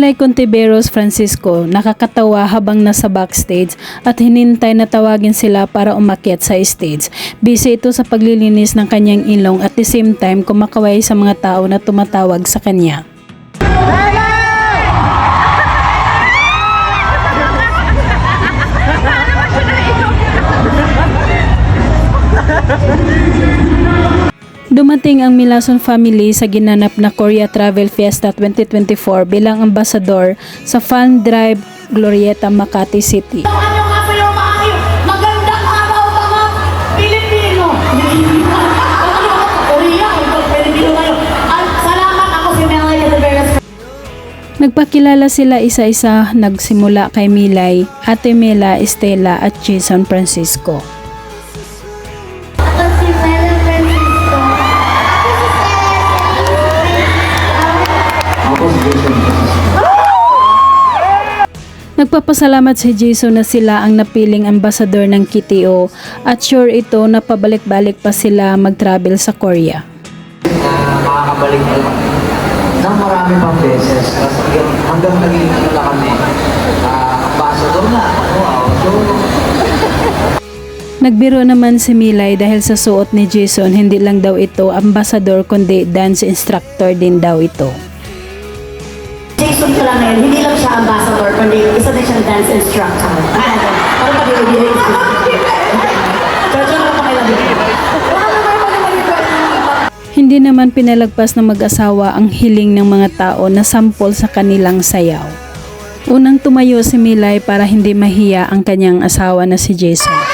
Milay Contiveros Francisco nakakatawa habang nasa backstage at hinintay na tawagin sila para umakyat sa stage. Busy ito sa paglilinis ng kanyang ilong at the same time kumakaway sa mga tao na tumatawag sa kanya. Dumating ang Milason family sa ginanap na Korea Travel Fiesta 2024 bilang ambasador sa Fun Drive Glorieta, Makati City. Magandang araw mga Pilipino. At salamat, ako si Milay Contiveros. Nagpakilala sila isa-isa, nagsimula kay Milay, Ate Mela, Estela at Jason Francisco. Nagpapasalamat si Jason na sila ang napiling ambasador ng KTO at sure ito na pabalik-balik pa sila mag-travel sa Korea. Makakabalik na lang ng marami pang beses kasi hanggang naging na kami ambassador na Nagbiro naman si Milay dahil sa suot ni Jason, hindi lang daw ito ambasador kundi dance instructor din daw ito. Jason pala ngayon, hindi lang siya ambassador, kundi isa din siyang dance instructor. Parang pag-ibigay ko. Hindi naman pinalagpas ng mag-asawa ang hiling ng mga tao na sampol sa kanilang sayaw. Unang tumayo si Milay para hindi mahiya ang kanyang asawa na si Jason.